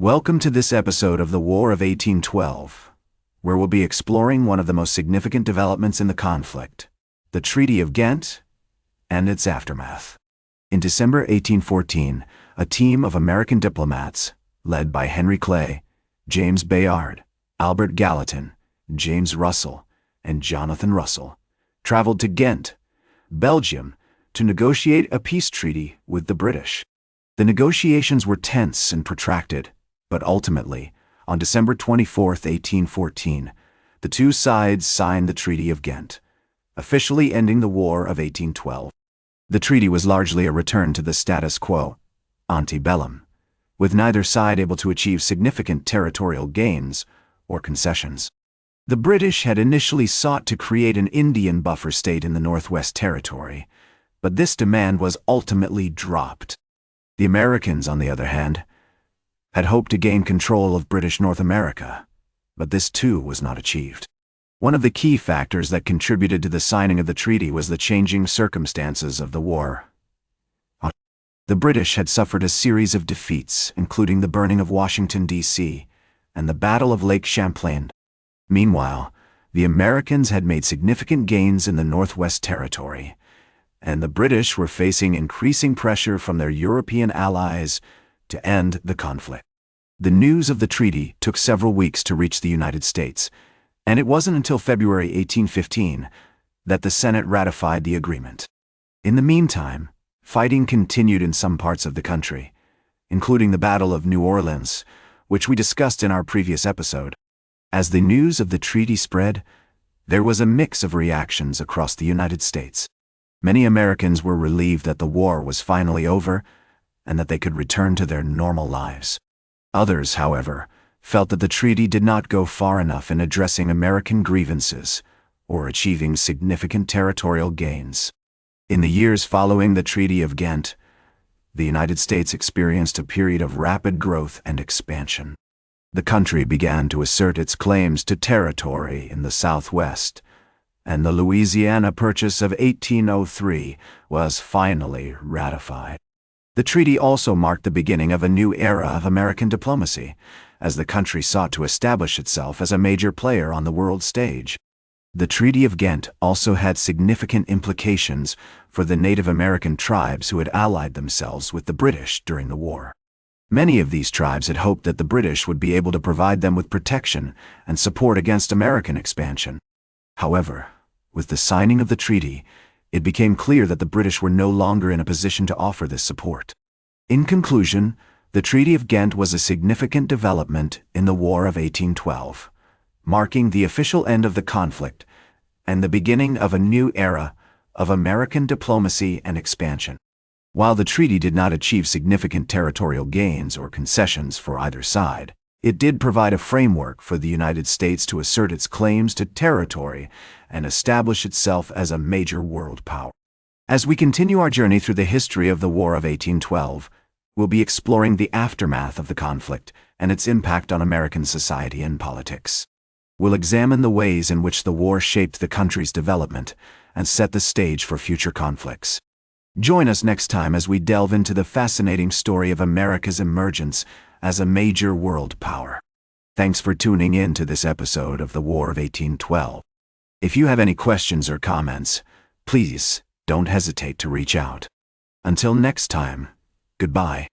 Welcome to this episode of the War of 1812, where we'll be exploring one of the most significant developments in the conflict, the Treaty of Ghent and its aftermath. In December 1814, a team of American diplomats, led by Henry Clay, James Bayard, Albert Gallatin, James Russell, and Jonathan Russell, traveled to Ghent, Belgium, to negotiate a peace treaty with the British. The negotiations were tense and protracted, but ultimately, on December 24, 1814, the two sides signed the Treaty of Ghent, officially ending the War of 1812. The treaty was largely a return to the status quo, ante bellum, with neither side able to achieve significant territorial gains or concessions. The British had initially sought to create an Indian buffer state in the Northwest Territory, but this demand was ultimately dropped. The Americans, on the other hand, had hoped to gain control of British North America, but this too was not achieved. One of the key factors that contributed to the signing of the treaty was the changing circumstances of the war. The British had suffered a series of defeats, including the burning of Washington, D.C., and the Battle of Lake Champlain. Meanwhile, the Americans had made significant gains in the Northwest Territory, and the British were facing increasing pressure from their European allies to end the conflict. The news of the treaty took several weeks to reach the United States, and it wasn't until February 1815 that the Senate ratified the agreement. In the meantime, fighting continued in some parts of the country, including the Battle of New Orleans, which we discussed in our previous episode. As the news of the treaty spread, there was a mix of reactions across the United States. Many Americans were relieved that the war was finally over and that they could return to their normal lives. Others, however, felt that the treaty did not go far enough in addressing American grievances or achieving significant territorial gains. In the years following the Treaty of Ghent, the United States experienced a period of rapid growth and expansion. The country began to assert its claims to territory in the Southwest, and the Louisiana Purchase of 1803 was finally ratified. The treaty also marked the beginning of a new era of American diplomacy, as the country sought to establish itself as a major player on the world stage. The Treaty of Ghent also had significant implications for the Native American tribes who had allied themselves with the British during the war. Many of these tribes had hoped that the British would be able to provide them with protection and support against American expansion. However, with the signing of the treaty, it became clear that the British were no longer in a position to offer this support. In conclusion, the Treaty of Ghent was a significant development in the War of 1812, marking the official end of the conflict and the beginning of a new era of American diplomacy and expansion. While the treaty did not achieve significant territorial gains or concessions for either side, it did provide a framework for the United States to assert its claims to territory and establish itself as a major world power. As we continue our journey through the history of the War of 1812, we'll be exploring the aftermath of the conflict and its impact on American society and politics. We'll examine the ways in which the war shaped the country's development and set the stage for future conflicts. Join us next time as we delve into the fascinating story of America's emergence as a major world power. Thanks for tuning in to this episode of the War of 1812. If you have any questions or comments, please don't hesitate to reach out. Until next time, goodbye.